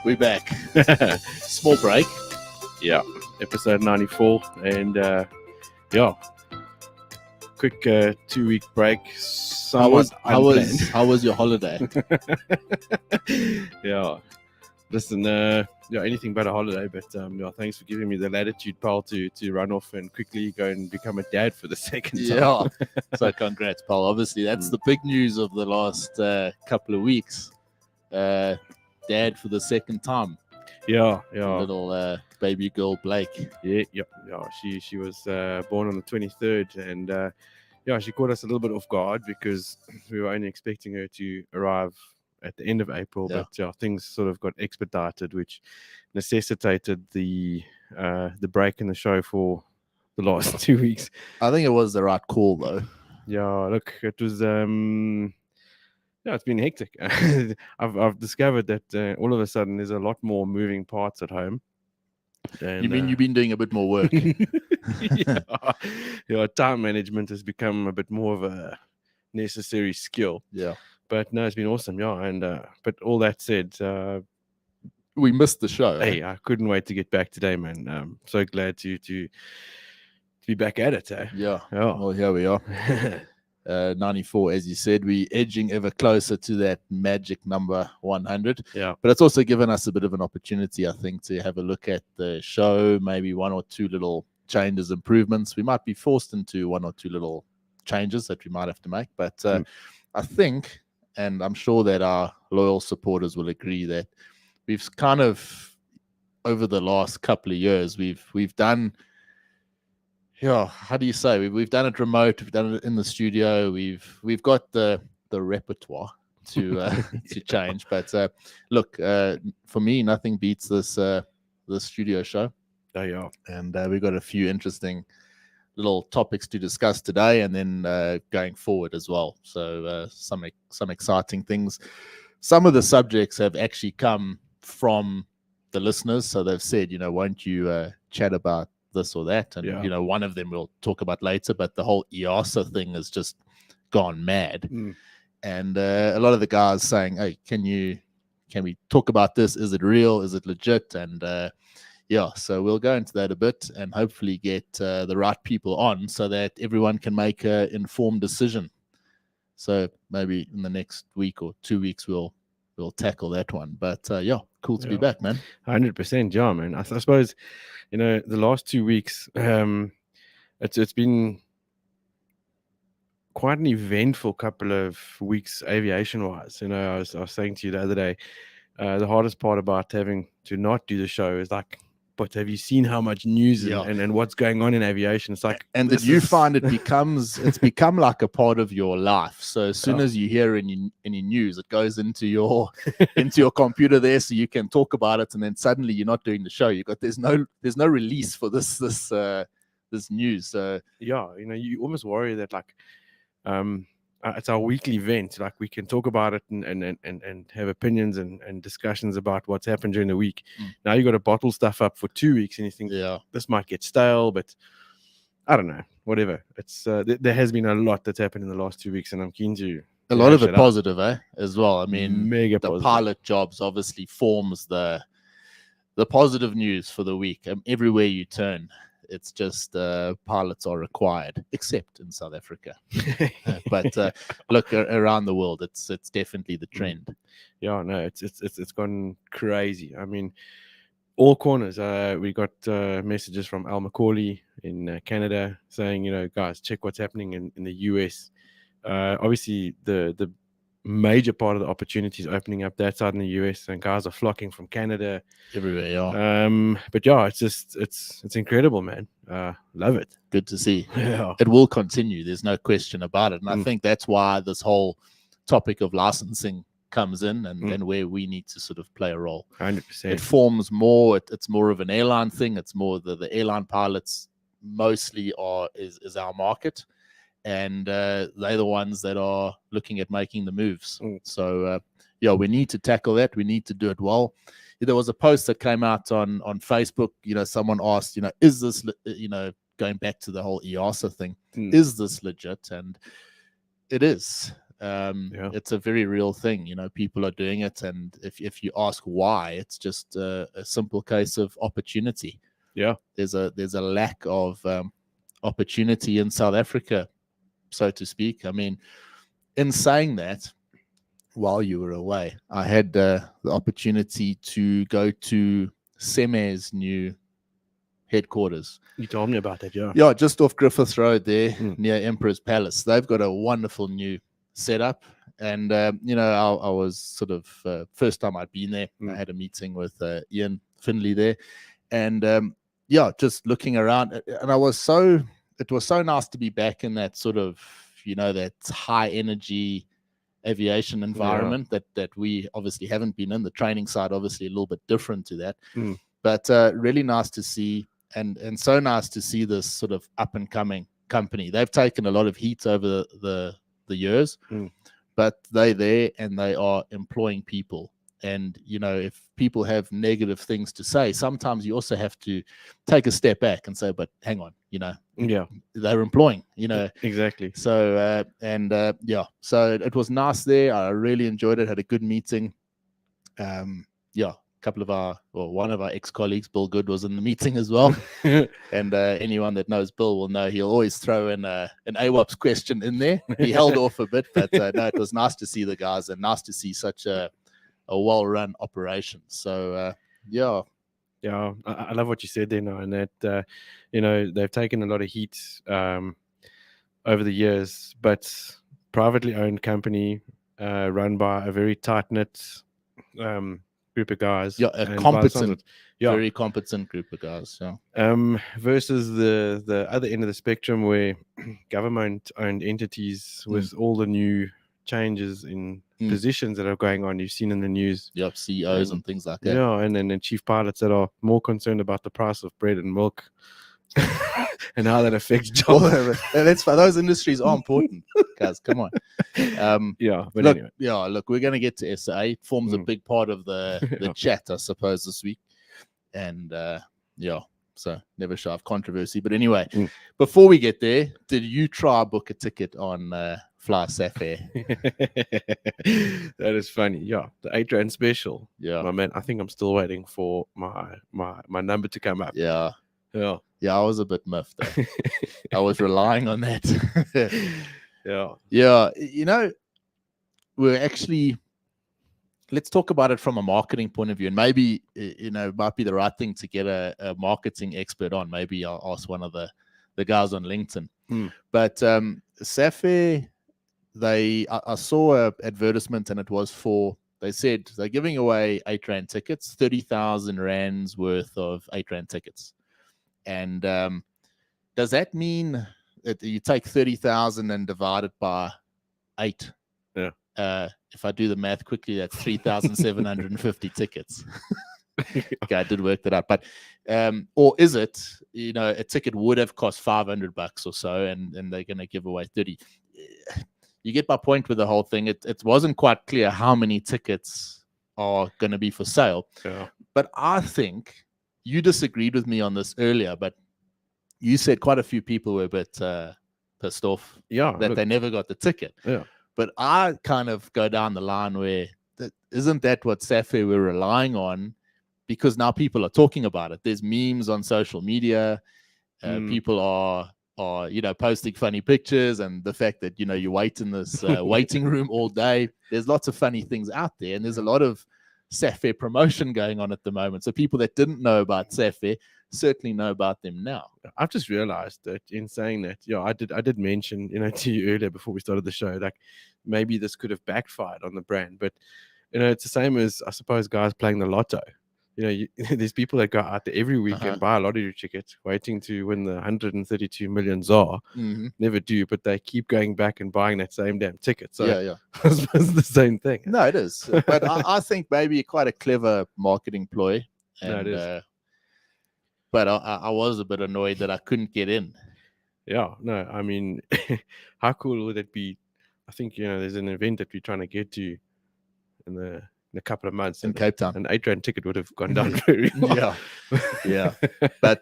We're back. Small break. Yeah, episode 94, and quick 2-week break. How was your holiday? Yeah, listen, anything but a holiday, but thanks for giving me the latitude, pal, to run off and quickly go and become a dad for the second time. Yeah, so congrats, pal. Obviously, that's the big news of the last couple of weeks. Dad for the second time. Yeah. Little baby girl Blake. Yeah. She was born on the 23rd, and she caught us a little bit off guard because we were only expecting her to arrive at the end of April, but things sort of got expedited, which necessitated the break in the show for the last 2 weeks. I think it was the right call, though. Yeah, look, it was it's been hectic. I've discovered that all of a sudden there's a lot more moving parts at home. And, you mean you've been doing a bit more work? Time management has become a bit more of a necessary skill. Yeah, but no, it's been awesome. Yeah, and but all that said, we missed the show. Hey, I couldn't wait to get back today, man. I'm so glad to be back at it. Yeah. Well, here we are. 94, as you said, we edging ever closer to that magic number 100. Yeah, but it's also given us a bit of an opportunity, I think, to have a look at the show, maybe one or two little changes, improvements. We might be forced into one or two little changes that we might have to make, but I think, and I'm sure that our loyal supporters will agree, that we've kind of, over the last couple of years, we've done, how do you say? We've done it remote. We've done it in the studio. We've got the repertoire to to change. But look, for me, nothing beats this studio show. Oh, yeah. And we've got a few interesting little topics to discuss today, and then going forward as well. So some exciting things. Some of the subjects have actually come from the listeners, so they've said, won't you chat about this or that, and one of them we'll talk about later, but the whole EASA thing has just gone mad. And a lot of the guys saying, hey, can we talk about this? Is it real? Is it legit? And so we'll go into that a bit and hopefully get the right people on so that everyone can make an informed decision. So maybe in the next week or 2 weeks we'll tackle that one. But cool to be back, man. 100%, yeah, man. I suppose, the last 2 weeks, it's been quite an eventful couple of weeks aviation-wise. I was saying to you the other day, the hardest part about having to not do the show is like, but have you seen how much news and what's going on in aviation? It's like, and that you find it's become like a part of your life. So as soon as you hear any news, it goes into your computer there, so you can talk about it. And then suddenly you're not doing the show. There's no release for this news. So you almost worry that it's our weekly event. Like, we can talk about it and have opinions and discussions about what's happened during the week. Now you got to bottle stuff up for 2 weeks, and you think, this might get stale, but I don't know, whatever. It's there has been a lot that's happened in the last 2 weeks, and I'm keen to a lot of it positive, as well. I mean, mega the positive. Pilot jobs obviously forms the positive news for the week. Everywhere you turn, it's just pilots are required, except in South Africa. But look, around the world, it's definitely the trend. Yeah, no, it's gone crazy. I mean, all corners. We got messages from Al Macaulay in Canada saying, guys, check what's happening in the US. Obviously, the major part of the opportunity is opening up that side in the US, and guys are flocking from Canada everywhere. But it's incredible, man. Love it. Good to see. Yeah. It will continue. There's no question about it. And I think that's why this whole topic of licensing comes in, and where we need to sort of play a role. 100%. It forms more. It's more of an airline thing. It's more the airline pilots mostly is our market. And they're the ones that are looking at making the moves. So, we need to tackle that. We need to do it well. There was a post that came out on Facebook. Someone asked, is this, going back to the whole EASA thing, is this legit? And it is. It's a very real thing. People are doing it, and if you ask why, it's just a simple case of opportunity. Yeah, there's a lack of opportunity in South Africa, so to speak. I mean, in saying that, while you were away, I had the opportunity to go to Seme's new headquarters. you told me about that. Yeah, just off Griffith Road there, near Emperor's Palace. They've got a wonderful new setup, and I was sort of first time I'd been there. I had a meeting with Ian Finley there, and just looking around, and it was so nice to be back in that sort of that high energy aviation environment that we obviously haven't been in. The training side obviously a little bit different to that, but really nice to see, and so nice to see this sort of up and coming company. They've taken a lot of heat over the years, but they're there and they are employing people. And if people have negative things to say, sometimes you also have to take a step back and say, but hang on, they're employing, exactly. So so it was nice there. I really enjoyed it. Had a good meeting. One of our ex-colleagues, Bill Good, was in the meeting as well. And anyone that knows Bill will know he'll always throw in an AWOPS question in there. He held off a bit, but no, it was nice to see the guys and nice to see such a well-run operation. So I love what you said there now, and that they've taken a lot of heat over the years, but privately owned company, run by a very tight-knit group of guys. Very competent group of guys. Versus the other end of the spectrum, where government-owned entities with all the new changes in positions that are going on, you've seen in the news. CEOs and things like that. And then chief pilots that are more concerned about the price of bread and milk and how that affects jobs. Those industries are important, guys. Come on. Look, we're going to get to SA. It forms a big part of the chat, I suppose, this week. And so never shy of controversy. But anyway, before we get there, did you try book a ticket on Fly Safair? That is funny. Yeah, the R8 special. Yeah, my man. I think I'm still waiting for my number to come up. Yeah. I was a bit miffed though. I was relying on that. We're actually, let's talk about it from a marketing point of view, and maybe it might be the right thing to get a marketing expert on. Maybe I'll ask one of the guys on LinkedIn. But Safair, I saw an advertisement, and it was they said they're giving away R8 tickets, 30,000 rands worth of R8 tickets. And does that mean that you take 30,000 and divide it by 8? Yeah. If I do the math quickly, that's 3,750 tickets. Okay, I did work that out. But or is it, a ticket would have cost $500 or so, and they're going to give away 30? You get my point with the whole thing. It wasn't quite clear how many tickets are going to be for sale. Yeah. But I think you disagreed with me on this earlier, but you said quite a few people were a bit pissed off that they never got the ticket. Yeah. But I kind of go down the line where isn't that what Safair were relying on? Because now people are talking about it. There's memes on social media. People are posting funny pictures, and the fact that you wait in this waiting room all day. There's lots of funny things out there, and there's a lot of Safair promotion going on at the moment. So people that didn't know about Safair certainly know about them now. I've just realized that in saying that, I did mention to you earlier before we started the show, like maybe this could have backfired on the brand, but it's the same as, I suppose, guys playing the lotto. There's people that go out there every week and buy a lottery ticket waiting to win the 132 million ZAR. Never do, but they keep going back and buying that same damn ticket. So I suppose the same thing. No, it is. But I think maybe quite a clever marketing ploy. And, no, it is. But I was a bit annoyed that I couldn't get in. Yeah, no, I mean, how cool would it be? I think, there's an event that we're trying to get to in a couple of months in Cape Town. An R8 ticket would have gone down very well. Yeah. But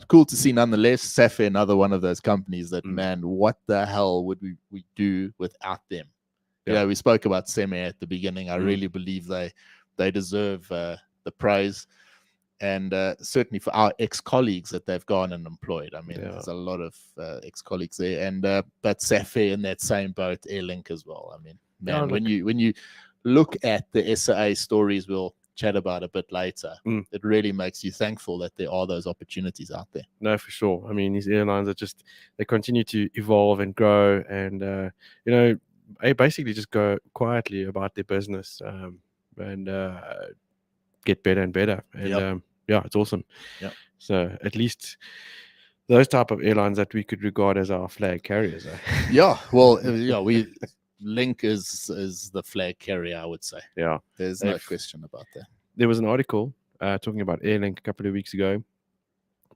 cool to see nonetheless. Safair, another one of those companies that, man, what the hell would we do without them? Yeah, we spoke about Seme at the beginning. I Mm. really believe they deserve the praise. And certainly for our ex-colleagues that they've gone and employed. I mean, there's a lot of ex-colleagues there, and but Safair in that same boat, Airlink as well. I mean, man, when you look at the SAA stories, we'll chat about a bit later. It really makes you thankful that there are those opportunities out there. No, for sure. I mean, these airlines are they continue to evolve and grow, and they basically just go quietly about their business and get better and better. And it's awesome. Yeah. So at least those type of airlines that we could regard as our flag carriers. Yeah. Well, Link is the flag carrier, I would say. Yeah. There's no question about that. There was an article talking about Airlink a couple of weeks ago.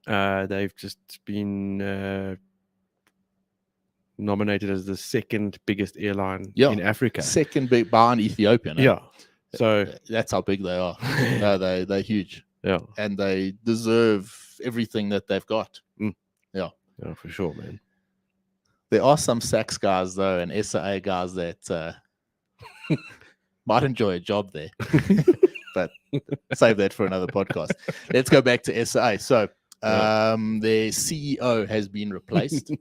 They've just been nominated as the second biggest airline in Africa. Second big behind Ethiopia. No? Yeah. So that's how big they are. They're huge. Yeah. And they deserve everything that they've got. Yeah. Yeah, for sure, man. There are some SACS guys, though, and SAA guys that might enjoy a job there. But save that for another podcast. Let's go back to SAA. So their CEO has been replaced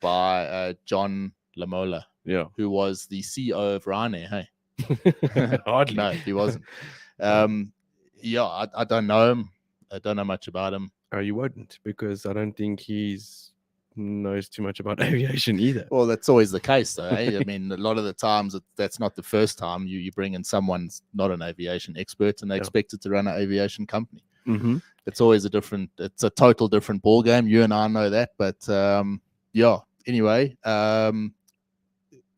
by John Lamola, who was the CEO of Ryanair, hey? Hardly. No, he wasn't. I don't know him. I don't know much about him. Oh, you wouldn't, because I don't think he knows too much about aviation either. Well, that's always the case, though. I mean, a lot of the times that's not the first time you bring in someone's not an aviation expert and they expected to run an aviation company. Mm-hmm. It's always it's a total different ball game. You and I know that, but anyway,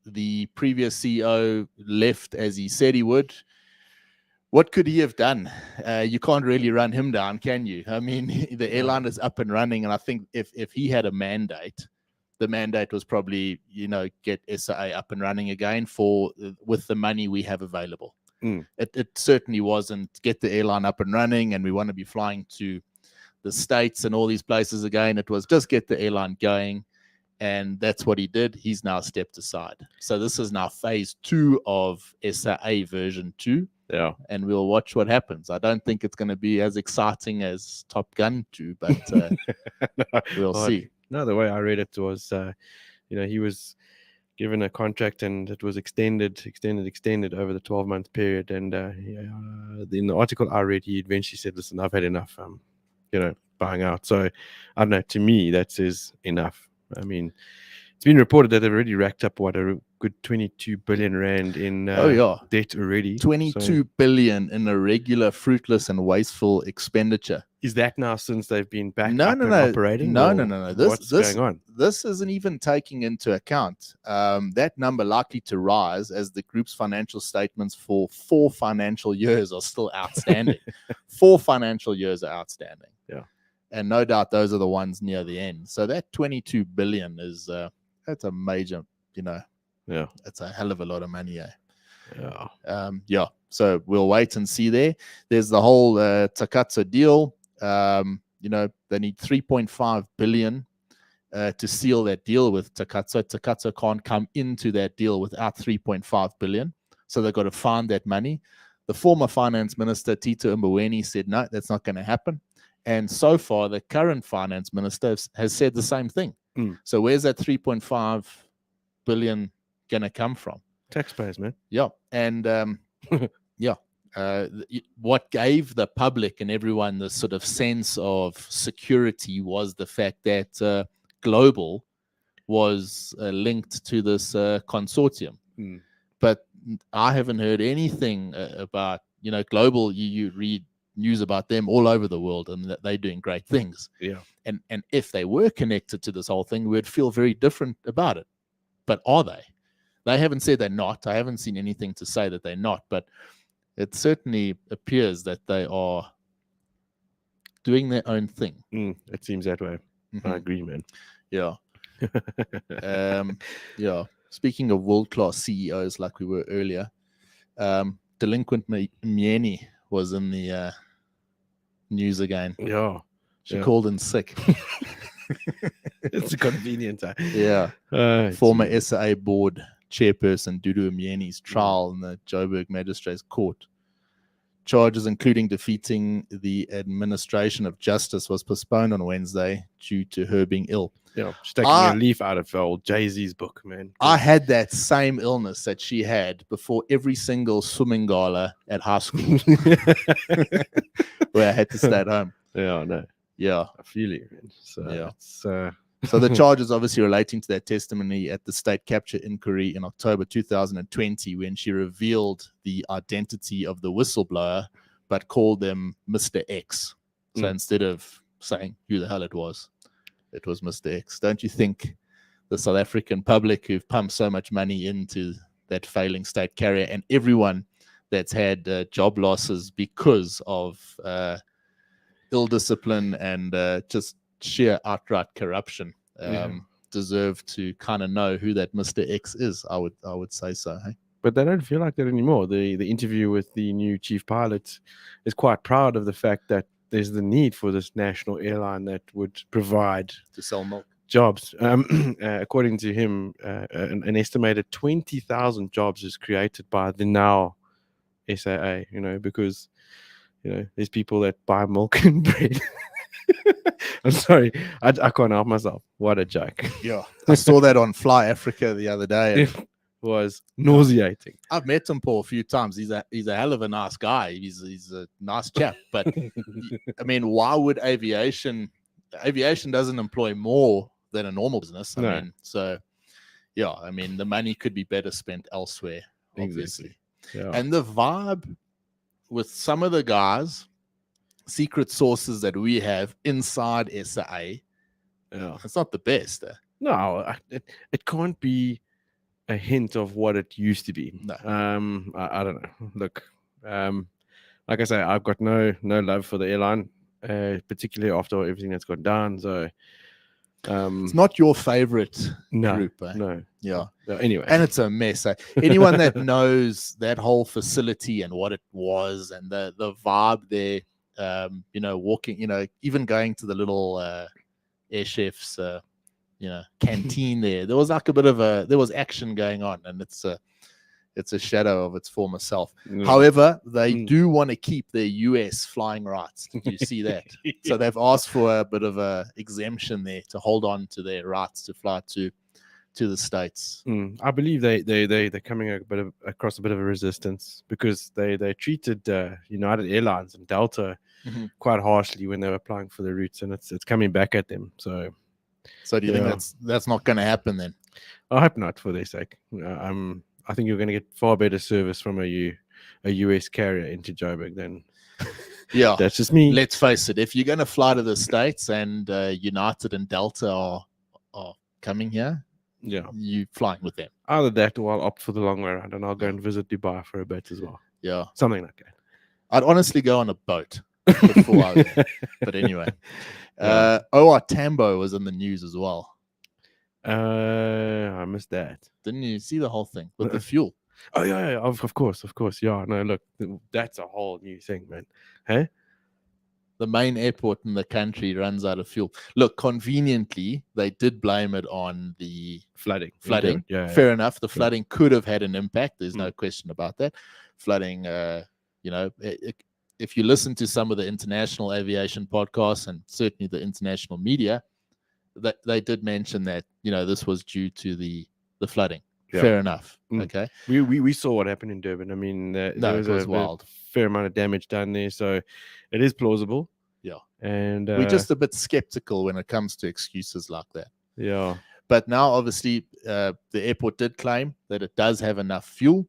the previous CEO left as he said he would. What could he have done? You can't really run him down, can you? I mean, the airline is up and running, and I think if he had a mandate, the mandate was probably, get SAA up and running again with the money we have available. It certainly wasn't get the airline up and running, and we want to be flying to the States and all these places again. It was just get the airline going. And that's what he did. He's now stepped aside. So this is now phase 2 of SAA version 2. Yeah. And we'll watch what happens. I don't think it's going to be as exciting as Top Gun 2, but we'll see. No, the way I read it was, he was given a contract and it was extended over the 12-month period. And in the article I read, he eventually said, listen, I've had enough, buying out. So I don't know, to me, that says enough. I mean, it's been reported that they've already racked up a good 22 billion rand in debt already. 22 billion in a regular, fruitless, and wasteful expenditure. Is that now since they've been back up and operating? No. What's going on? This isn't even taking into account that number likely to rise as the group's financial statements for 4 financial years are still outstanding. 4 financial years are outstanding. Yeah. And no doubt those are the ones near the end. So that 22 billion is that's a major, it's a hell of a lot of money. Yeah. So we'll wait and see there. There's the whole Qantas deal. They need 3.5 billion to seal that deal with Qantas. Qantas can't come into that deal without 3.5 billion. So they've got to find that money. The former finance minister, Tito Mboweni, said, no, that's not going to happen. And so far, the current finance minister has said the same thing. So where's that 3.5 billion going to come from? Taxpayers, man. Yeah. And what gave the public and everyone the sort of sense of security was the fact that Global was linked to this consortium. But I haven't heard anything about, Global. You read news about them all over the world and that they're doing great things. Yeah. And if they were connected to this whole thing, we'd feel very different about it. But are they? They haven't said they're not. I haven't seen anything to say that they're not, but it certainly appears that they are doing their own thing. It seems that way. I agree, man. Yeah. Speaking of world-class CEOs like we were earlier, Delinquent Myeni was in the news again. Yeah. She called in sick. It's convenient. Yeah. Former SAA board chairperson Dudu Myeni's trial in the Joburg Magistrates Court. Charges including defeating the administration of justice was postponed on Wednesday due to her being ill. Yeah, she's taking a leaf out of old Jay-Z's book, man. I had that same illness that she had before every single swimming gala at high school, where I had to stay at home. Yeah, I know. Yeah, I feel you, man. So yeah. it's, So the charges obviously relating to that testimony at the state capture inquiry in October 2020, when she revealed the identity of the whistleblower, but called them Mr. X. So instead of saying who the hell it was Mr. X. Don't you think the South African public, who've pumped so much money into that failing state carrier, and everyone that's had job losses because of ill discipline and just sheer outright corruption, deserve to kind of know who that Mr. X is? I would say so. Hey? But they don't feel like that anymore. The interview with the new chief pilot is quite proud of the fact that there's the need for this national airline that would provide to sell milk jobs. According to him, an estimated 20,000 jobs is created by the now SAA, because there's people that buy milk and bread. I'm sorry, I can't help myself. What a joke. Yeah, I saw that on Fly Africa the other day. It was nauseating. I've met him, Paul, a few times. He's a hell of a nice guy. He's a nice chap. But I mean, why would aviation doesn't employ more than a normal business? I mean, so yeah, I mean, the money could be better spent elsewhere, obviously. Exactly. Yeah. And the vibe with some of the guys, secret sources that we have inside SAA, it's not the best. No, it can't be a hint of what it used to be. No. I don't know. Look, like I say, I've got no love for the airline, particularly after everything that's gone down. So it's not your favorite group. No. Yeah. Anyway, and it's a mess. Anyone that knows that whole facility and what it was and the vibe there, walking, even going to the little air chef's canteen there was like there was action going on, and it's a shadow of its former self. However, they do want to keep their US flying rights. Did you see that? So they've asked for a bit of a exemption there to hold on to their rights to fly to the States. I believe they're coming across a bit of a resistance, because they treated United Airlines and Delta quite harshly when they were applying for the routes, and it's coming back at them. So do you think that's not going to happen then? I hope not, for their sake. I think you're going to get far better service from a US carrier into Joburg than. Yeah, that's just me. Let's face it. If you're going to fly to the States and United and Delta are coming here, you flying with them. Either that, or I'll opt for the long way around, and I'll go and visit Dubai for a bit as well. Yeah, something like that. I'd honestly go on a boat before I would. But anyway, OR Tambo was in the news as well. I missed that. Didn't you see the whole thing with the fuel? Oh yeah, of course. Yeah, no, look, that's a whole new thing, man. Hey, the main airport in the country runs out of fuel. Look, conveniently, they did blame it on the flooding. Yeah, fair enough. The flooding could have had an impact. There's no question about that. Flooding, if you listen to some of the international aviation podcasts and certainly the international media, that they did mention that this was due to the flooding. Yeah. Fair enough. Okay. We saw what happened in Durban. I mean, there was wild. Fair amount of damage done there, so it is plausible. Yeah. And we're just a bit skeptical when it comes to excuses like that. Yeah. But now, obviously, the airport did claim that it does have enough fuel,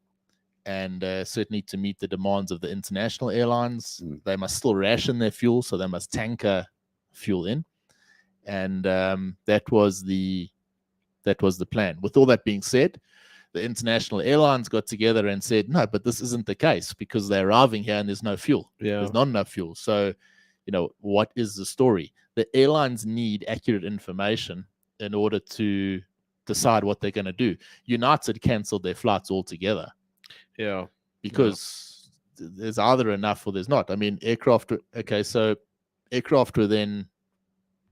and certainly to meet the demands of the international airlines, they must still ration their fuel, so they must tanker fuel in, and that was the plan. With all that being said, the international airlines got together and said, no, but this isn't the case, because they're arriving here and there's no fuel. Yeah. There's not enough fuel. So, what is the story? The airlines need accurate information in order to decide what they're going to do. United canceled their flights altogether. Yeah. Because there's either enough or there's not. I mean, aircraft were then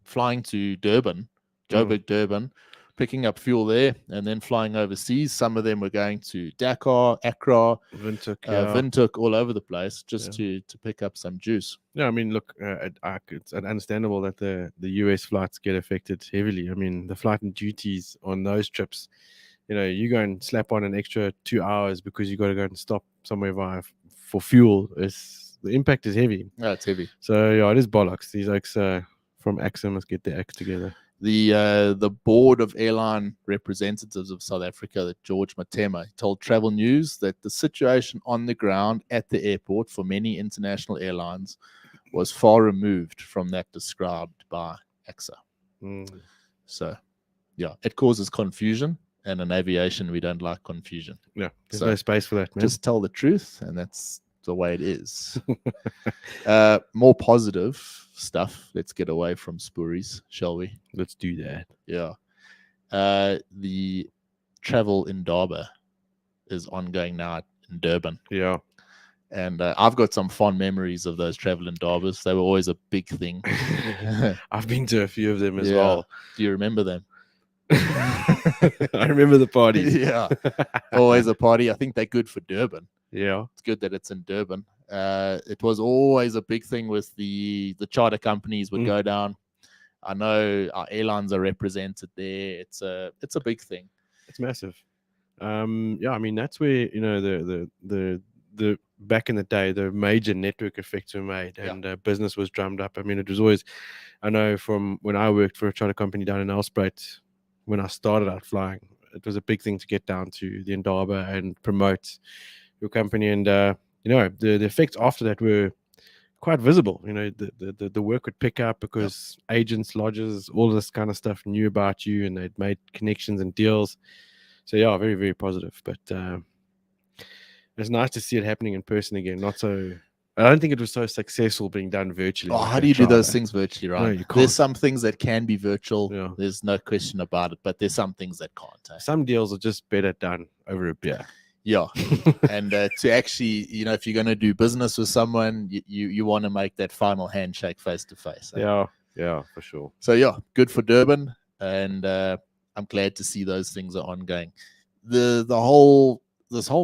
flying to Durban, Joburg, Durban, picking up fuel there and then flying overseas. Some of them were going to Dakar, Accra, Windhoek, all over the place, just to pick up some juice. Yeah, I mean, look, it's understandable that the US flights get affected heavily. I mean, the flight and duties on those trips, you go and slap on an extra 2 hours because you got to go and stop somewhere for fuel. The impact is heavy. No, it's heavy. So yeah, it is bollocks. These oaks from AXA must get their act together. The board of airline representatives of South Africa, that George Matema, told Travel News that the situation on the ground at the airport for many international airlines was far removed from that described by AXA. So, yeah, it causes confusion, and in aviation, we don't like confusion. Yeah, there's no space for that, man. Just tell the truth, and that's the way it is. More positive stuff. Let's get away from spoories, shall we? Let's do that. Yeah. The travel in Indaba is ongoing now in Durban. Yeah. And I've got some fond memories of those travel in Indabas. They were always a big thing. I've been to a few of them as well. Do you remember them? I remember the parties. Yeah. Always a party. I think they're good for Durban. Yeah, it's good that it's in Durban. It was always a big thing with the charter companies would go down. I know our airlines are represented there. It's a big thing. It's massive. Yeah, I mean, that's where the back in the day the major network effects were made, and business was drummed up. I mean, it was always, I know from when I worked for a charter company down in Nelspruit, when I started out flying, it was a big thing to get down to the Indaba and promote your company, and the effects after that were quite visible. The work would pick up because agents, lodges, all this kind of stuff knew about you, and they'd made connections and deals. So yeah, very, very positive. But it's nice to see it happening in person again. Not so. I don't think it was so successful being done virtually. Oh, how do you do those things virtually, right? No, you can't. There's some things that can be virtual. Yeah. There's no question about it, but there's some things that can't. Some deals are just better done over a beer. Yeah. And to actually, if you're going to do business with someone, you want to make that final handshake face to face. Yeah, for sure. So yeah, good for Durban, and I'm glad to see those things are ongoing. This whole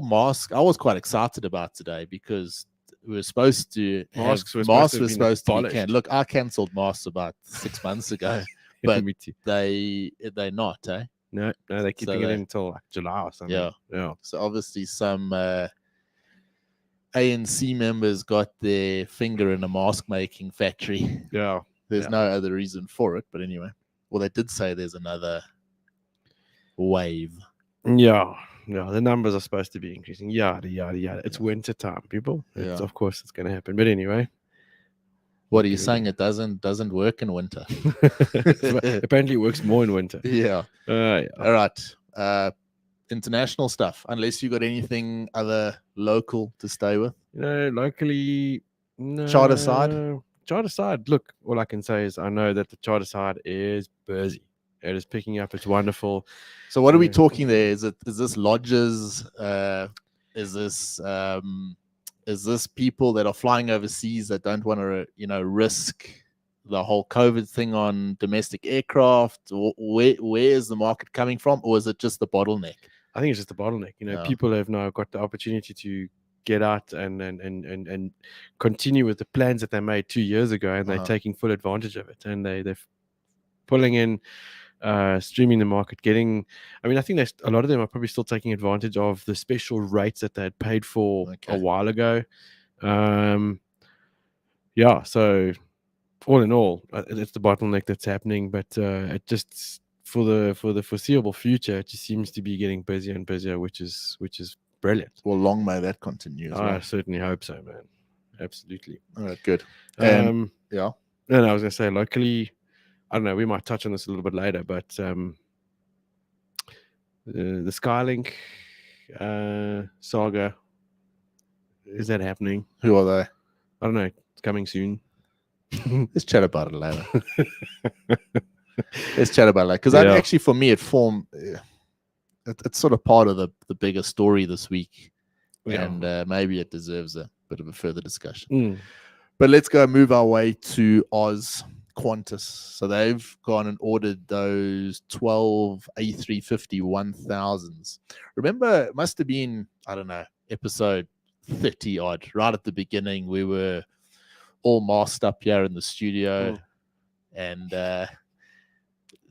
mask, I was quite excited about today because we were supposed to masks were supposed to be canned. Look, I cancelled masks about 6 months ago, but they're not, eh? No, they're keeping it until like July or something. Yeah. So obviously some ANC members got their finger in a mask making factory. Yeah. There's no other reason for it, but anyway. Well, they did say there's another wave. Yeah. The numbers are supposed to be increasing. Yada. It's winter time, people. Of course it's going to happen. But anyway. What are you saying? It doesn't work in winter? Apparently, it works more in winter. Yeah. All right. International stuff. Unless you got anything other local to stay with. Locally, no. Charter side. Look, all I can say is I know that the charter side is busy. It is picking up. It's wonderful. So, what are we talking there? Is this lodges? Is this people that are flying overseas that don't want to, risk the whole COVID thing on domestic aircraft? Where is the market coming from, or is it just the bottleneck? I think it's just the bottleneck. People have now got the opportunity to get out and continue with the plans that they made 2 years ago, and they're taking full advantage of it, and they're pulling in. Streaming the market, I think a lot of them are probably still taking advantage of the special rates that they had paid for a while ago. So all in all, it's the bottleneck that's happening, but it just for the foreseeable future, it just seems to be getting busier and busier, which is brilliant. Well, long may that continue. I certainly hope so, man. Absolutely. All right, good. No, I was gonna say locally. I don't know, we might touch on this a little bit later, but the Skylink saga, is that happening? Who are they? I don't know. It's coming soon. Let's chat about it later. Because actually, for me, it's sort of part of the bigger story this week. Yeah. And maybe it deserves a bit of a further discussion. But let's go move our way to Oz. Qantas. So they've gone and ordered those 12 A350-1000s. Remember, it must have been, I don't know, episode 30 odd, right at the beginning. We were all masked up here in the studio, and there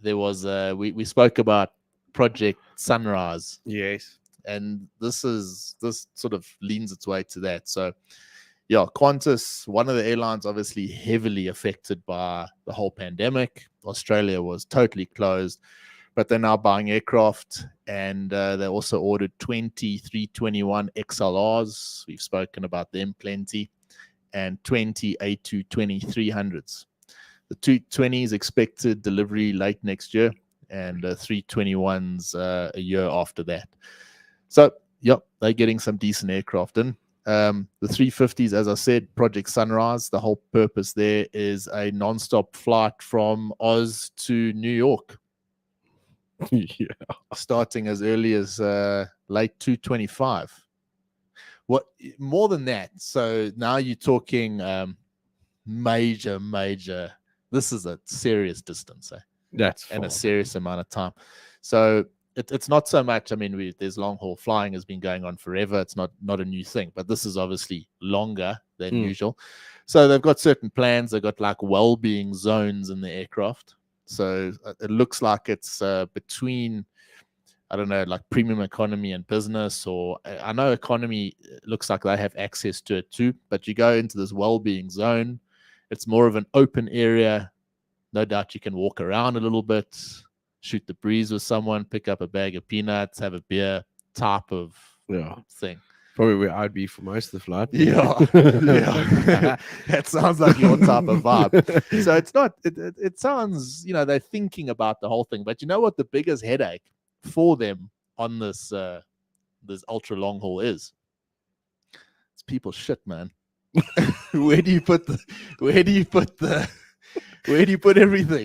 was we spoke about Project Sunrise. Yes. And this sort of leans its way to that. So yeah, Qantas, one of the airlines obviously heavily affected by the whole pandemic. Australia was totally closed, but they're now buying aircraft, and they also ordered 20 321 XLRs. We've spoken about them plenty, and 20 A220-300s. The 220s expected delivery late next year, and 321s a year after that. So, yep, they're getting some decent aircraft in. The 350s, as I said, Project Sunrise, the whole purpose there is a non-stop flight from Oz to New York. Yeah. Starting as early as late 2025. What more than that? So now you're talking major. This is a serious distance, That's and far. a serious amount of time. So it's not so much. I mean, there's long haul flying has been going on forever. It's not a new thing, but this is obviously longer than usual. So they've got certain plans. They've got like well-being zones in the aircraft. So it looks like it's between, I don't know, like premium economy and business, or I know economy looks like they have access to it too. But you go into this well-being zone. It's more of an open area. No doubt you can walk around a little bit, shoot the breeze with someone, pick up a bag of peanuts, have a beer type of thing. Probably where I'd be for most of the flight. Yeah. That sounds like your type of vibe. So it's not, it sounds, they're thinking about the whole thing. But you know what the biggest headache for them on this ultra long haul is? It's people's shit, man. Where do you put everything?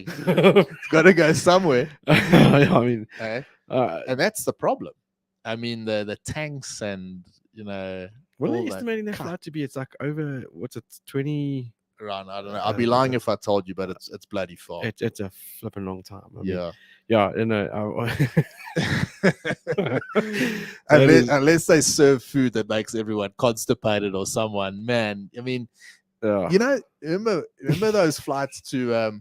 It's got to go somewhere. I mean, and that's the problem. I mean, the tanks and what are they estimating that flight to be? It's like over 20 around. I don't know. I'd be lying if I told you, but it's bloody far. It's a flipping long time. I mean, yeah. Unless they serve food that makes everyone constipated or someone, man. I mean, remember those flights to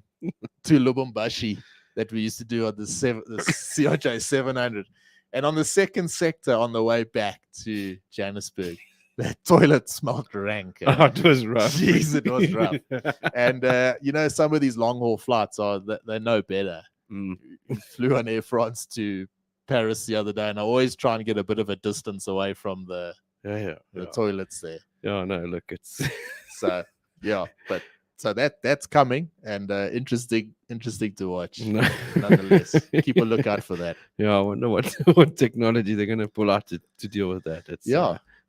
Lubumbashi that we used to do on the CRJ 700, and on the second sector on the way back to Johannesburg, the toilet smelled rank. It was rough. Jeez, it was rough. And some of these long haul flights they're no better. Flew on Air France to Paris the other day, and I always try and get a bit of a distance away from the toilets there. Yeah, no, look, it's so but so that's coming, and interesting to watch. Nonetheless, keep a lookout for that. Yeah, I wonder what technology they're going to pull out to deal with that. It's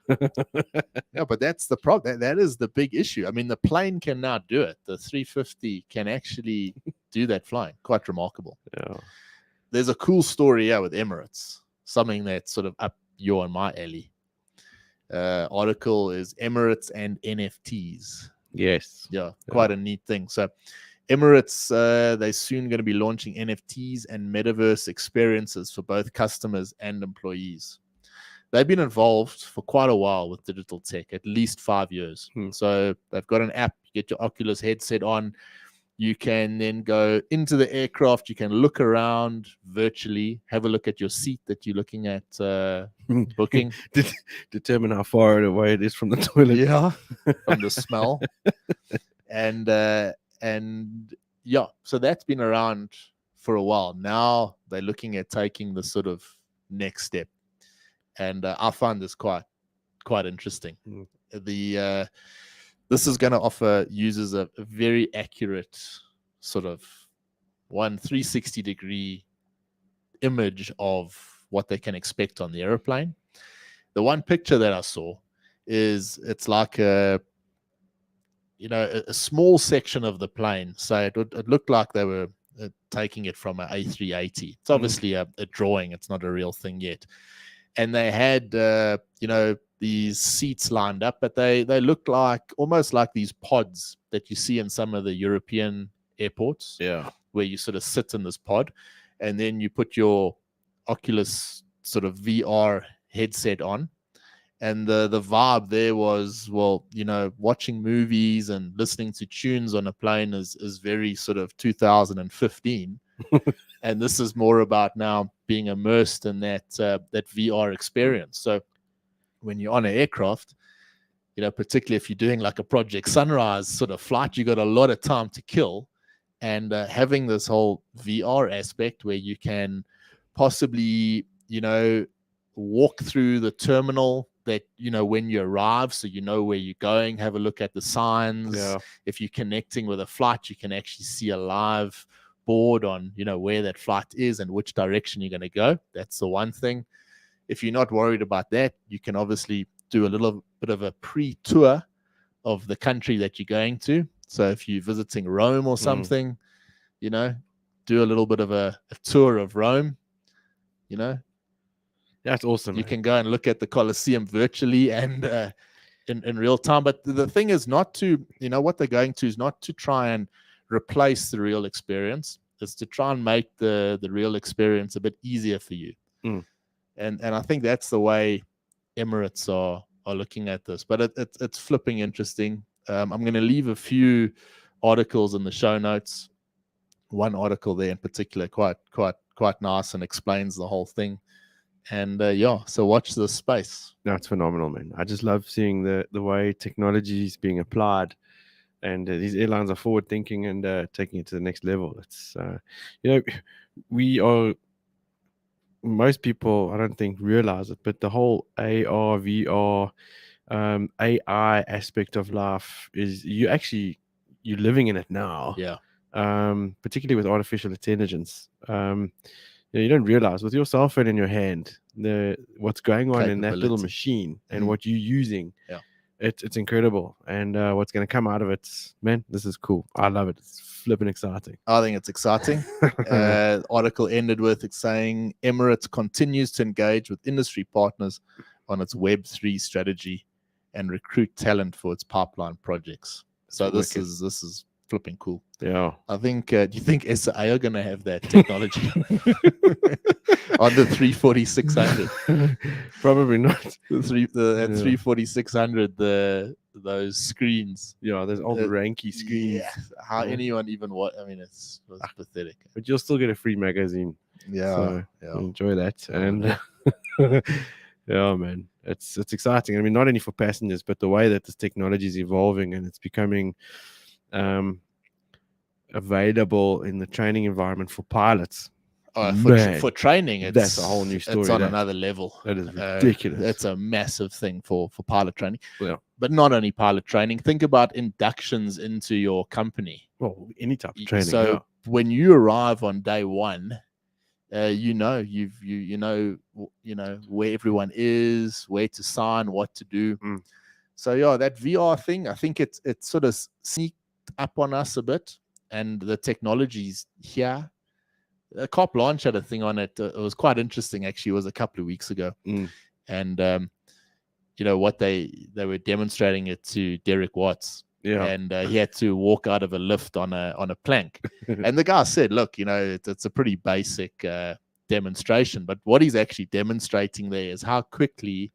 but that's the problem. That is the big issue. I mean, the plane can now do it. The 350 can actually do that flying. Quite remarkable. Yeah. There's a cool story with Emirates, something that's sort of up your and my alley. Article is Emirates and NFTs. Yes. Yeah, quite a neat thing. So Emirates, they're soon going to be launching NFTs and Metaverse experiences for both customers and employees. They've been involved for quite a while with digital tech, at least 5 years. So they've got an app. You get your Oculus headset on. You can then go into the aircraft. You can look around virtually, have a look at your seat that you're looking at booking. Determine how far away it is from the toilet. Yeah, from the smell. And so that's been around for a while. Now they're looking at taking the sort of next step. And I find this quite interesting. This is going to offer users a very accurate sort of 360-degree image of what they can expect on the airplane. The one picture that I saw is it's like a small section of the plane. So it looked like they were taking it from an A380. It's obviously a drawing. It's not a real thing yet. And they had, these seats lined up, but they look like almost like these pods that you see in some of the European airports, Yeah. where you sort of sit in this pod, and then you put your Oculus sort of VR headset on. And the vibe there was, well, watching movies and listening to tunes on a plane is very sort of 2015. And this is more about now being immersed in that VR experience. So when you're on an aircraft, particularly if you're doing like a Project Sunrise sort of flight, you got a lot of time to kill. And having this whole VR aspect where you can possibly, walk through the terminal that, when you arrive, so where you're going, have a look at the signs. Yeah. If you're connecting with a flight, you can actually see a live board on, where that flight is and which direction you're going to go. That's the one thing. If you're not worried about that, you can obviously do a little bit of a pre-tour of the country that you're going to. So if you're visiting Rome or something, do a little bit of a tour of Rome, That's awesome. You can go and look at the Colosseum virtually and in real time. But the thing is not to, what they're going to is not to try and replace the real experience. It's to try and make the real experience a bit easier for you. And I think that's the way Emirates are looking at this. But it's flipping interesting. I'm going to leave a few articles in the show notes. One article there in particular, quite nice, and explains the whole thing. And so watch this space. That's phenomenal, man. I just love seeing the way technology is being applied, and these airlines are forward thinking and taking it to the next level. It's we are, most people I don't think realize it, but the whole AR, VR, AI aspect of life is you're living in it now. Yeah. Particularly with artificial intelligence. You don't realize with your cell phone in your hand, what's going on in that little machine and what you're using. Yeah. It's incredible. And what's going to come out of it, man, this is cool. I love it. It's flipping exciting. I think it's exciting. Article ended with it saying Emirates continues to engage with industry partners on its Web3 strategy and recruit talent for its pipeline projects. So this is flipping cool. Yeah. I think, do you think SAA are going to have that technology on the 340-600? Probably not. At 340-600, those screens. Yeah, there's all the ranky screens. Yeah. How anyone even it's pathetic. But you'll still get a free magazine. Yeah. So enjoy that. And yeah, man, it's exciting. I mean, not only for passengers, but the way that this technology is evolving and it's becoming available in the training environment for pilots. For training, that's a whole new story. It's on another level. That is ridiculous. It's a massive thing for pilot training. Yeah. But not only pilot training. Think about inductions into your company. Well, any type of training. So when you arrive on day one, you know where everyone is, where to sign, what to do. So that VR thing, I think it's sort of sneaked up on us a bit, and the technology's here. Carte Blanche had a thing on it. It was quite interesting, actually. It was a couple of weeks ago, and what they were demonstrating it to Derek Watts. Yeah. And he had to walk out of a lift on a plank. And the guy said, look, it's a pretty basic demonstration, but what he's actually demonstrating there is how quickly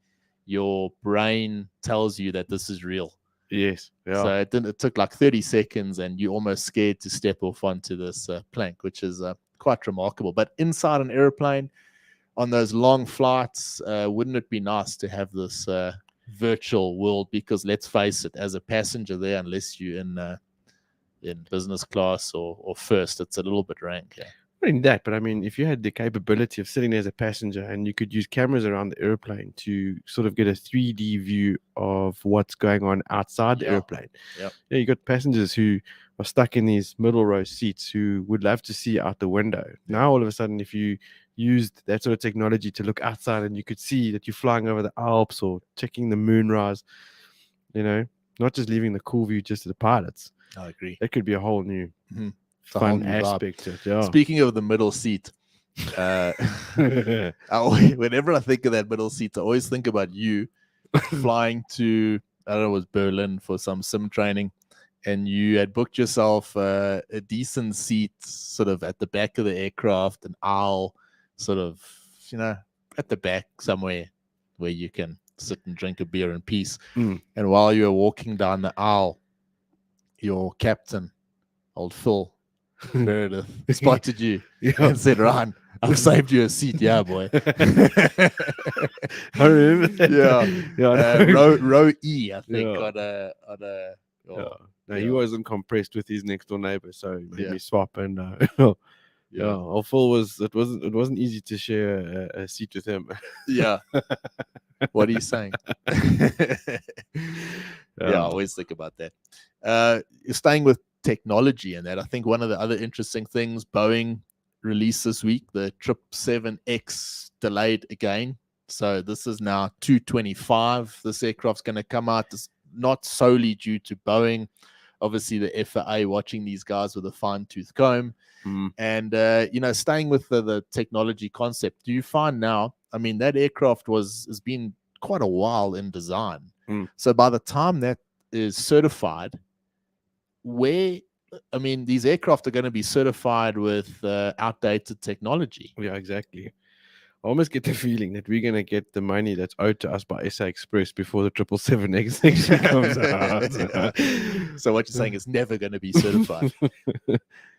your brain tells you that this is real. Yes. Yeah. So it took like 30 seconds and you're almost scared to step off onto this plank, which is quite remarkable. But inside an airplane on those long flights, wouldn't it be nice to have this virtual world? Because let's face it, as a passenger there, unless you're in business class or first, it's a little bit rank. Yeah. Not in that, but I mean, if you had the capability of sitting there as a passenger and you could use cameras around the airplane to sort of get a 3D view of what's going on outside the airplane. Yeah. Yeah, you got passengers who are stuck in these middle row seats who would love to see out the window. Now, all of a sudden, if you used that sort of technology to look outside and you could see that you're flying over the Alps or checking the moonrise, not just leaving the cool view just to the pilots. I agree. That could be a whole new fun aspect. Speaking of the middle seat, whenever I think of that middle seat, I always think about you flying to, I don't know, it was Berlin for some sim training, and you had booked yourself a decent seat sort of at the back of the aircraft, an aisle sort of, at the back somewhere where you can sit and drink a beer in peace. And while you were walking down the aisle, your captain, old Phil Meredith, spotted you and said, "Ryan, I've saved you a seat." Yeah, boy. I remember that. Row E, I think, on a No, he wasn't compressed with his next door neighbor, so he made me swap. And Phil it wasn't easy to share a seat with him. Yeah. What are you saying? I always think about that. You're staying with technology and that. I think one of the other interesting things, Boeing released this week, the 777X delayed again. So this is now 225. This aircraft's going to come out. It's not solely due to Boeing. Obviously, the FAA watching these guys with a fine-tooth comb. And, staying with the technology concept, do you find now, I mean, that aircraft has been quite a while in design. So by the time that is certified, these aircraft are going to be certified with outdated technology. Yeah, exactly. I almost get the feeling that we're going to get the money that's owed to us by SA Express before the 777X actually comes out. So what you're saying is never going to be certified.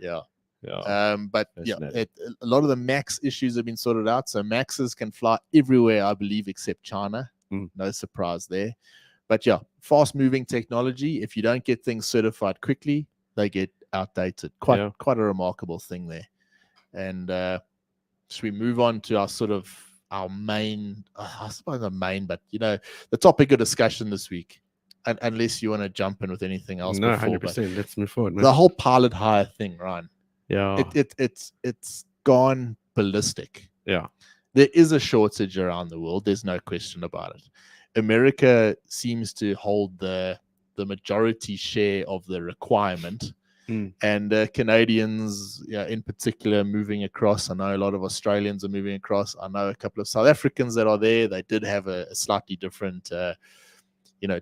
Yeah. But a lot of the MAX issues have been sorted out. So MAXs can fly everywhere, I believe, except China. No surprise there. But fast moving technology. If you don't get things certified quickly, they get outdated. Quite a remarkable thing there. And should we move on to our main, I suppose not main, but the topic of discussion this week, unless you want to jump in with anything else. No, 100%. Let's move forward, man. The whole pilot hire thing, Ryan. Yeah. It's gone ballistic. Yeah. There is a shortage around the world. There's no question about it. America seems to hold the majority share of the requirement. And Canadians, in particular, moving across. I know a lot of Australians are moving across. I know a couple of South Africans that are there. They did have a slightly different,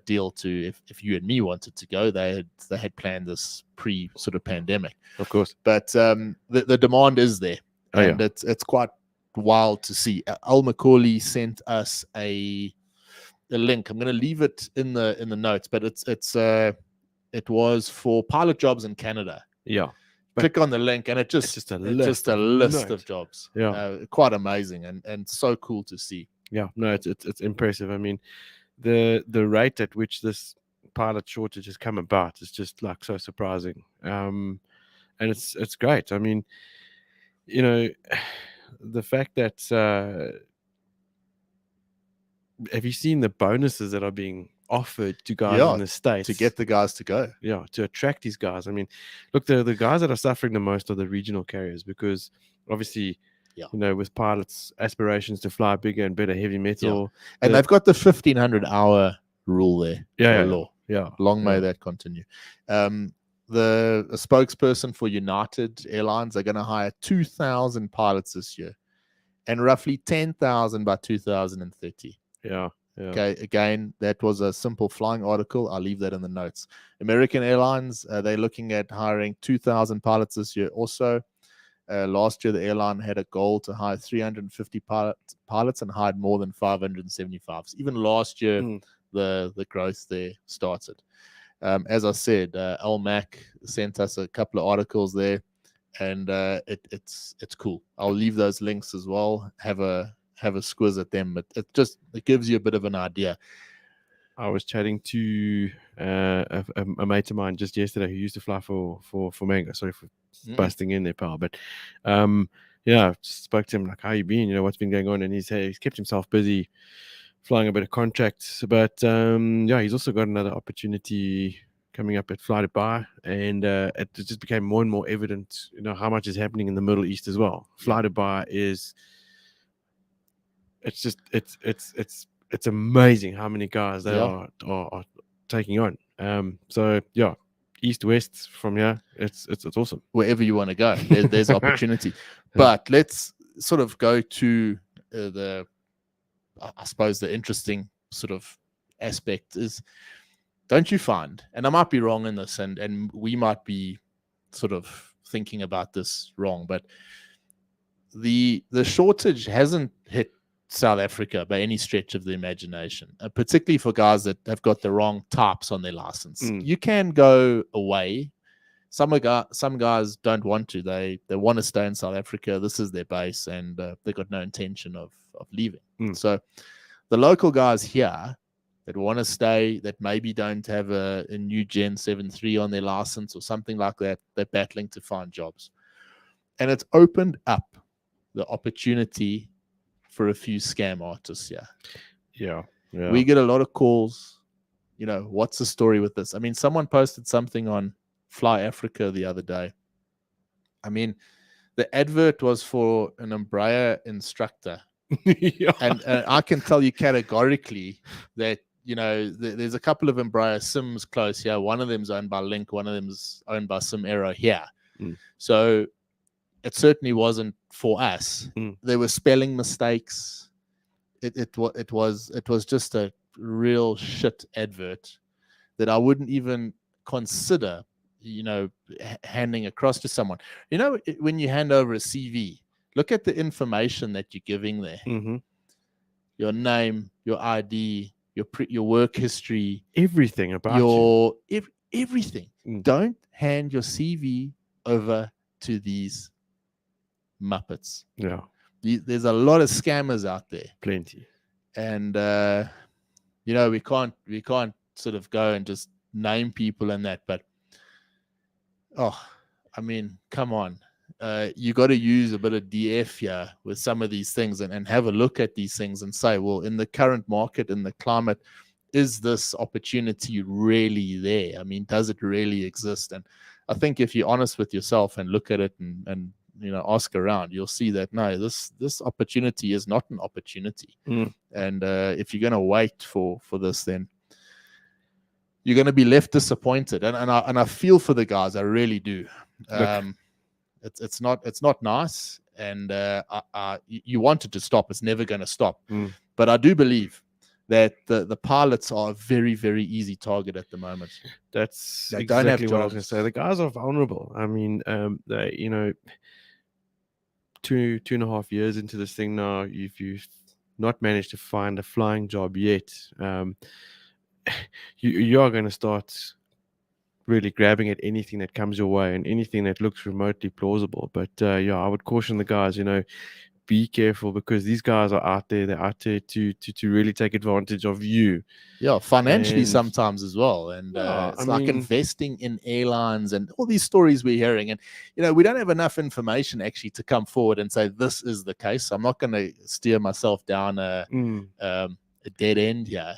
deal to if you and me wanted to go. They had planned this pre sort of pandemic, of course. But the demand is there, and it's quite wild to see. Al Macaulay sent us a link. I'm going to leave it in the notes, but it was for pilot jobs in Canada. Yeah. Click on the link and it's just a list of jobs. Yeah. Quite amazing and so cool to see. Yeah. No, it's impressive. I mean, the rate at which this pilot shortage has come about is just like so surprising. And it's great. I mean, the fact that have you seen the bonuses that are being offered to guys in the States to get the guys to go? Yeah, to attract these guys. I mean, look, the guys that are suffering the most are the regional carriers because obviously, with pilots' aspirations to fly bigger and better heavy metal. And they've got the 1,500-hour rule there. Law. Yeah. Long may that continue. The spokesperson for United Airlines are going to hire 2,000 pilots this year and roughly 10,000 by 2030. Yeah. Okay, again, that was a simple flying article. I'll leave that in the notes. American Airlines, they're looking at hiring 2,000 pilots this year also. Last year, the airline had a goal to hire 350 pilots and hired more than 575. So even last year, the growth there started. As I said, LMAC sent us a couple of articles there, and it's cool. I'll leave those links as well. Have a squiz at them, but it gives you a bit of an idea. I was chatting to a mate of mine just yesterday who used to fly for Mango. Sorry for busting in there, pal. But spoke to him like, how you been? What's been going on? And he's kept himself busy flying a bit of contracts. But he's also got another opportunity coming up at Fly Dubai, and it just became more and more evident, how much is happening in the Middle East as well. Fly Dubai is. It's amazing how many guys they are taking on. East west from here, it's awesome. Wherever you want to go, there's opportunity. But let's sort of go to I suppose the interesting sort of aspect is don't you find, and I might be wrong in this, and we might be sort of thinking about this wrong, but the shortage hasn't hit South Africa by any stretch of the imagination, particularly for guys that have got the wrong types on their license. You can go away. Some guys don't want to. They want to stay in South Africa. This is their base, and they've got no intention of leaving. So the local guys here that want to stay, that maybe don't have a new Gen 7.3 on their license or something like that, they're battling to find jobs. And it's opened up the opportunity for a few scam artists here. Yeah. We get a lot of calls, what's the story with this? I mean, someone posted something on Fly Africa the other day. I mean, the advert was for an Embraer instructor. And I can tell you categorically that, there's a couple of Embraer Sims close here. One of them's owned by Link. One of them's owned by Sim Aero here. So it certainly wasn't for us. There were spelling mistakes. It was just a real shit advert that I wouldn't even consider, handing across to someone. When you hand over a CV, look at the information that you're giving there. Your name, your ID, your work history, everything about you. Everything. Don't hand your CV over to these Muppets. Yeah. There's a lot of scammers out there. Plenty. And we can't sort of go and just name people and that, but I mean, come on. You got to use a bit of DF here with some of these things and have a look at these things and say, well, in the current market, in the climate, is this opportunity really there? I mean, does it really exist? And I think if you're honest with yourself and look at it and ask around, you'll see that no, this opportunity is not an opportunity. And if you're going to wait for this, then you're going to be left disappointed. And I feel for the guys, I really do. It's not nice, and you want it to stop. It's never going to stop. But I do believe that the pilots are a very, very easy target at the moment. That's they exactly don't have what I was jobs. going to say. The guys are vulnerable. I mean, they, 2.5 years into this thing now, if you've not managed to find a flying job yet, you are going to start really grabbing at anything that comes your way and anything that looks remotely plausible. But I would caution the guys, be careful, because these guys are out there. They're out there to really take advantage of you. Yeah, financially sometimes as well. And it's like investing in airlines and all these stories we're hearing. And, we don't have enough information actually to come forward and say this is the case. I'm not going to steer myself down a dead end here.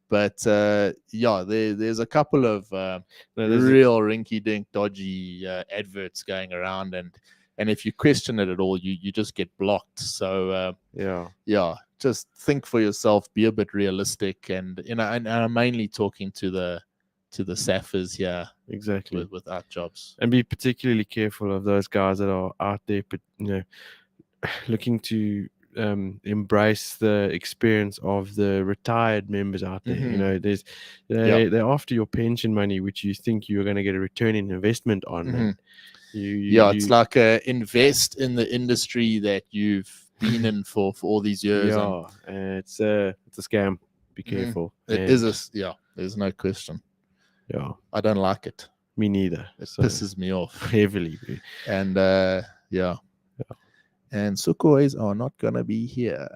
But there's a couple of real rinky-dink, dodgy adverts going around, and if you question it at all, you just get blocked. So just think for yourself, be a bit realistic, and and I'm mainly talking to the Safers here, exactly, without jobs, and be particularly careful of those guys that are out there, but looking to embrace the experience of the retired members out there. They're after your pension money, which you think you're going to get a return in investment on. It's like invest in the industry that you've been in for all these years. It's a scam. Be careful. There's no question. I don't like it. Me neither. It pisses me off heavily. And and Sukhois are not going to be here.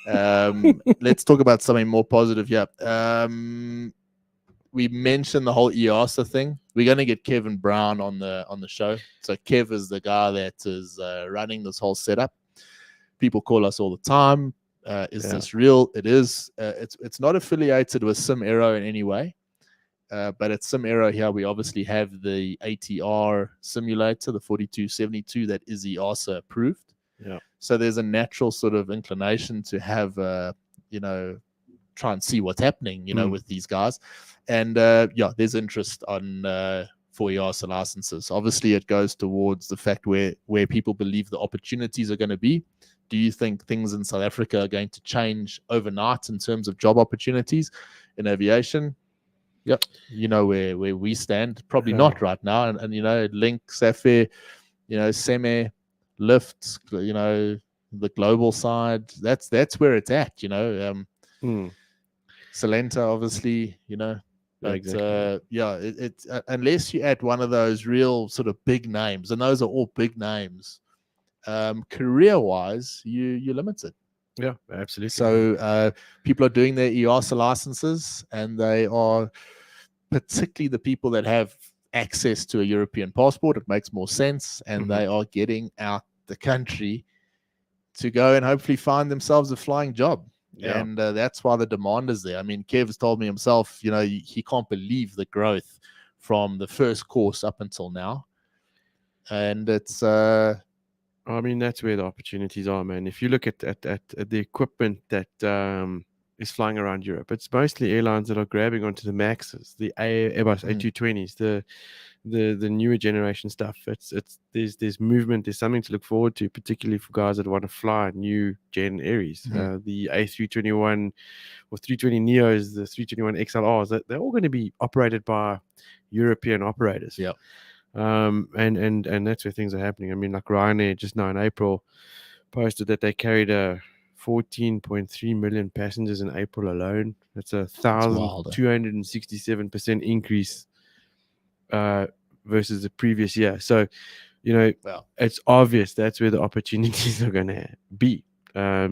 So, let's talk about something more positive. We mentioned the whole EASA thing. We're going to get Kevin Brown on the show. So Kev is the guy that is running this whole setup. People call us all the time. Is this real? It is. It's not affiliated with Sim Aero in any way. But at Sim Aero here, we obviously have the ATR simulator, the 4272, that is EASA approved. So there's a natural sort of inclination to have, try and see what's happening, with these guys. And there's interest on for EASA licenses. Obviously, it goes towards the fact where people believe the opportunities are going to be. Do you think things in South Africa are going to change overnight in terms of job opportunities in aviation? Yep. You know where we stand. Probably Yeah. not right now. And you know, Link, Safair, you know, Seme, Lyft, you know, the global side. That's where it's at. You know, Salenta, obviously. You know, Yeah, but exactly. it's unless you add one of those real sort of big names, and those are all big names. Career wise, you're limited. Yeah, absolutely. So people are doing their EASA licenses, and they are particularly the people that have access to a European passport. It makes more sense, and they are getting out the country to go and hopefully find themselves a flying job. Yeah. And that's why the demand is there. I mean, Kev's told me himself, you know, he can't believe the growth from the first course up until now. And it's I mean, that's where the opportunities are, man. If you look at the equipment that is flying around Europe, it's mostly airlines that are grabbing onto the Maxes, the Airbus A220s, the newer generation stuff. There's movement. There's something to look forward to, particularly for guys that want to fly new gen Aries. The A321 or 320 Neos, the 321 XLRs, they're all going to be operated by European operators. Yeah. And that's where things are happening. I mean, like Ryanair just now in April posted that they carried 14.3 million passengers in April alone. That's 1,267% increase versus the previous year. So, you know, it's obvious that's where the opportunities are going to be. I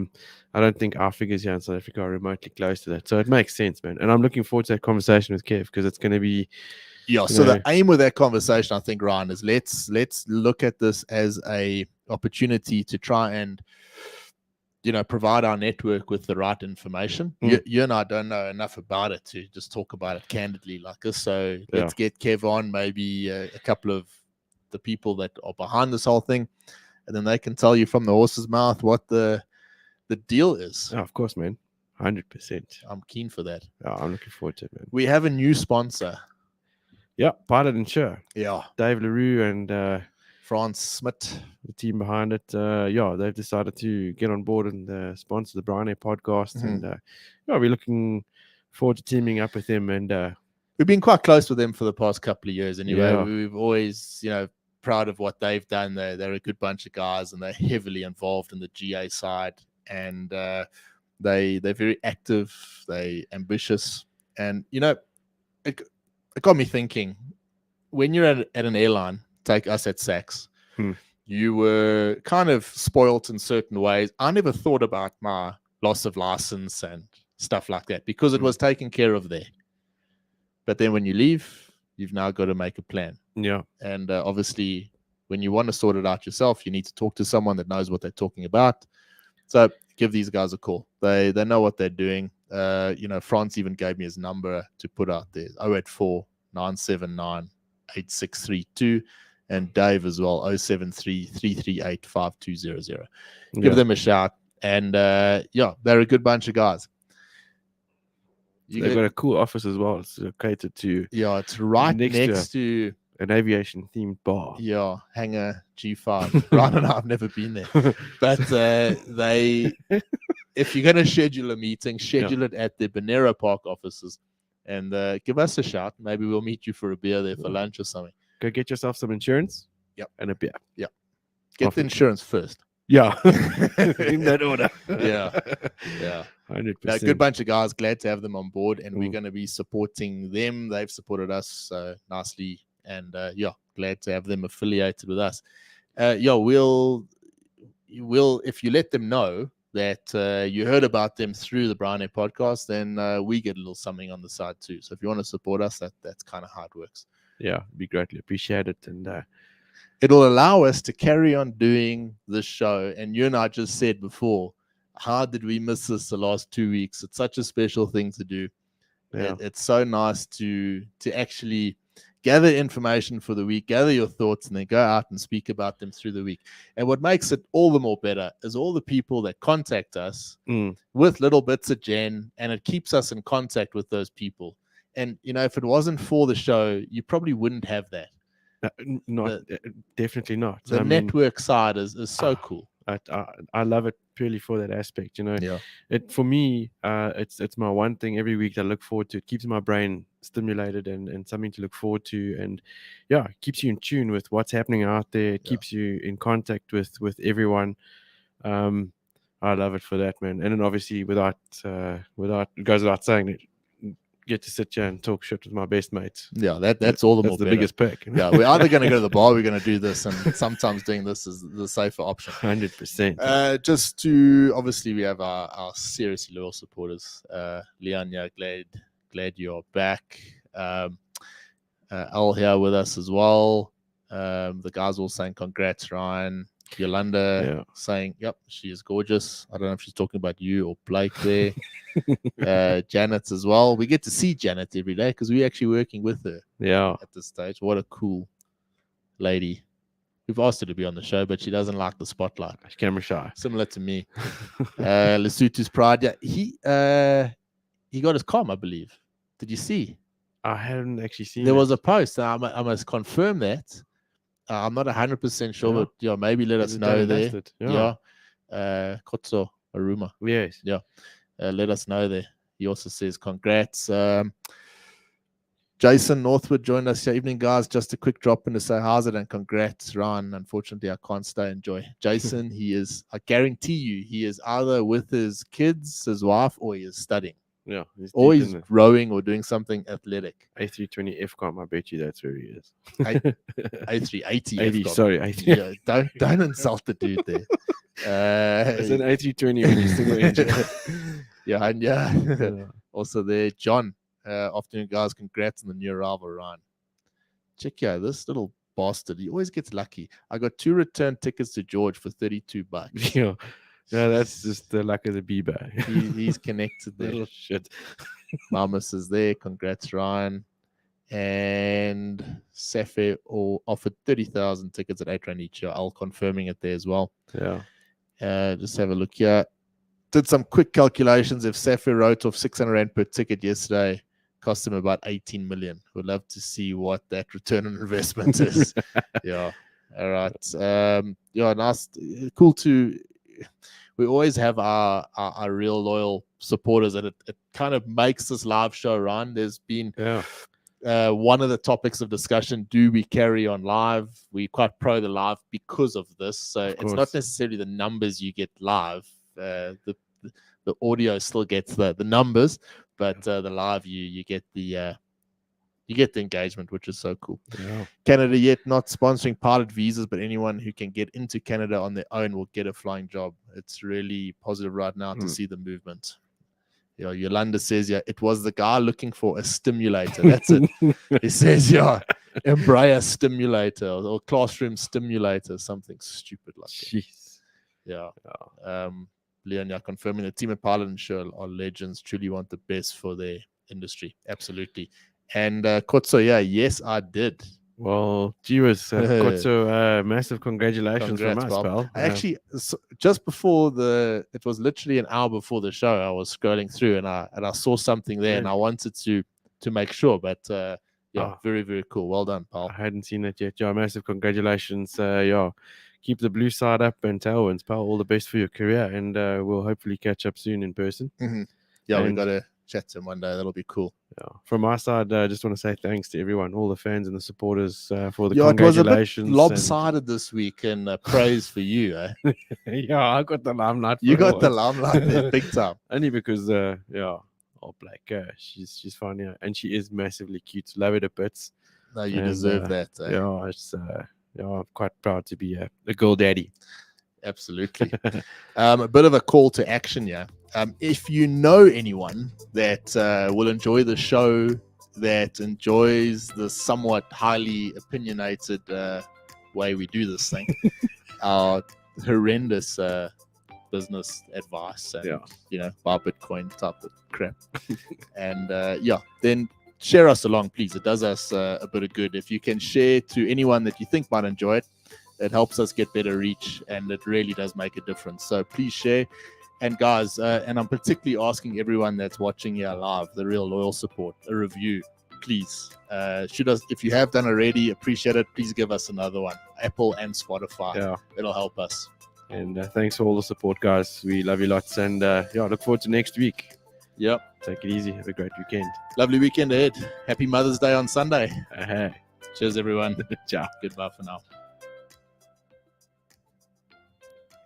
don't think our figures here in South Africa are remotely close to that. So it makes sense, man. And I'm looking forward to that conversation with Kev, because it's going to be... Yeah, so the aim with that conversation, I think, Ryan, is let's look at this as a opportunity to try and, you know, provide our network with the right information. You and I don't know enough about it to just talk about it candidly like this. So let's get Kev on, maybe a couple of the people that are behind this whole thing, and then they can tell you from the horse's mouth what the deal is. Oh, of course, man. 100%. I'm keen for that. Oh, I'm looking forward to it, man. We have a new sponsor. Yeah, Pilot Insure. Yeah. Dave Leroux and Franz Smith, the team behind it. They've decided to get on board and sponsor the Bryan and Ryan podcast. And we're looking forward to teaming up with them. And we've been quite close with them for the past couple of years anyway. Yeah. We've always, you know, proud of what they've done. They're a good bunch of guys, and they're heavily involved in the GA side. And they're very active, they're ambitious. And, you know, it got me thinking, when you're at an airline, take us at SACS, you were kind of spoilt in certain ways. I never thought about my loss of license and stuff like that because it was taken care of there. But then when you leave, you've now got to make a plan. Yeah. And obviously, when you want to sort it out yourself, you need to talk to someone that knows what they're talking about. So give these guys a call. They know what they're doing. You know, Franz even gave me his number to put out there, 084 979 8632, and Dave as well, 073 338 5200. Give them a shout. And they're a good bunch of guys. They've got a cool office as well. It's catered to... Yeah, it's right next to an aviation themed bar. Yeah, Hangar G5. Ryan and I have never been there. But if you're going to schedule a meeting, schedule it at the Bonero Park offices, and give us a shout. Maybe we'll meet you for a beer there for lunch or something. Go get yourself some insurance. Yep. And a beer. Yep. Get the insurance first. Yeah. In that order. Yeah. 100%. A good bunch of guys. Glad to have them on board, and we're going to be supporting them. They've supported us nicely, and glad to have them affiliated with us. We'll if you let them know that you heard about them through the Bryan and podcast, then we get a little something on the side too. So if you want to support us, that's kind of how it works. Yeah, it'd be greatly appreciated, and it'll allow us to carry on doing this show. And you and I just said before, how did we miss this the last 2 weeks? It's such a special thing to do. Yeah. It's so nice to actually gather information for the week, gather your thoughts, and then go out and speak about them through the week. And what makes it all the more better is all the people that contact us with little bits of gen, and it keeps us in contact with those people. And, you know, if it wasn't for the show, you probably wouldn't have that. Definitely not. The network side is so cool. I love it purely for that aspect. Yeah. It for me, it's my one thing every week that I look forward to. It keeps my brain stimulated and something to look forward to, and yeah, it keeps you in tune with what's happening out there. It keeps you in contact with everyone. I love it for that, man. And then obviously, without it goes without saying that, get to sit here and talk shit with my best mates. Yeah, that's all the more the better. biggest perk. Yeah, we're either going to go to the bar, we're going to do this, and sometimes doing this is the safer option. 100%. Just to obviously, we have our seriously loyal supporters. Leon, yeah, glad you're back. Al here with us as well. The guys all saying congrats, Ryan. Yolanda saying, yep, she is gorgeous. I don't know if she's talking about you or Blake there. Janet as well. We get to see Janet every day because we're actually working with her at this stage. What a cool lady. We've asked her to be on the show, but she doesn't like the spotlight. She's camera shy. Similar to me. Lesotho's pride. Yeah, he got his com, I believe. Did you see? I haven't actually seen There was a post. I must confirm that. I'm not 100% sure, but maybe let us know there. Kotso Aruma. Yes. Yeah. Let us know there. He also says congrats. Jason Northwood joined us here. Evening, guys. Just a quick drop in to say how's it and congrats, Ryan. Unfortunately, I can't stay and enjoy. Jason, I guarantee you, he is either with his kids, his wife, or he is studying. Yeah, he's rowing or doing something athletic. A320 F-com, I bet you that's where he is. A380 F-com. Sorry, A3. Yeah, don't insult the dude there. It's an A320 when you single engine. Yeah. Also there, John. Afternoon, guys. Congrats on the new arrival, Ryan. Check out this little bastard. He always gets lucky. I got 2 return tickets to George for $32. Yeah. No, that's just the luck of the beaver. He's connected there. Little shit. Mamas is there. Congrats, Ryan. And Safair offered 30,000 tickets at 8 Rand each year. I'll confirming it there as well. Yeah. Just have a look here. Did some quick calculations. If Safair wrote off 600 Rand per ticket yesterday, cost him about 18 million. We'd love to see what that return on investment is. Yeah. All right. Nice. Cool to... We always have our real loyal supporters, and it kind of makes this live show run. There's been one of the topics of discussion: do we carry on live? We quite pro the live because of this. So it's not necessarily the numbers you get live. The audio still gets the numbers, but the live you get the engagement, which is so cool. Yeah. Canada yet not sponsoring pilot visas, but anyone who can get into Canada on their own will get a flying job. It's really positive right now to see the movement. Yolanda says, it was the guy looking for a stimulator. That's it. He says, Embraer stimulator or classroom stimulator, something stupid like that. Jeez. Yeah. Leon, confirming the team at Pilot Insure are legends, truly want the best for their industry. Absolutely. And Kotso, yes, I did. Well, gee whiz, Kotso, massive congratulations from us, pal. Actually, just before it was literally an hour before the show, I was scrolling through and I saw something there and I wanted to make sure, but very, very cool. Well done, pal. I hadn't seen it yet. Massive congratulations. Keep the blue side up and tailwinds, pal. All the best for your career, and we'll hopefully catch up soon in person. Mm-hmm. Yeah, we've got to chat to him one day. That'll be cool. Yeah. From my side, I just want to say thanks to everyone, all the fans and the supporters for the congratulations. It was a bit lopsided this week, and praise for you. I got the limelight. You got the limelight there, big time. Only because, Black, she's funny, and she is massively cute. Love her to bits. No, you deserve that. I'm quite proud to be a girl daddy. Absolutely. A bit of a call to action, if you know anyone that will enjoy the show, that enjoys the somewhat highly opinionated way we do this thing, our horrendous business advice, and buy Bitcoin type of crap, and then share us along, please. It does us a bit of good. If you can share to anyone that you think might enjoy it, it helps us get better reach, and it really does make a difference. So please share. And guys, and I'm particularly asking everyone that's watching here live, the real loyal support, a review, please. Shoot us, if you have done already, appreciate it. Please give us another one, Apple and Spotify. It'll help us. And thanks for all the support, guys. We love you lots. And look forward to next week. Yep. Take it easy. Have a great weekend. Lovely weekend ahead. Happy Mother's Day on Sunday. Hey. Cheers, everyone. Ciao. Goodbye for now.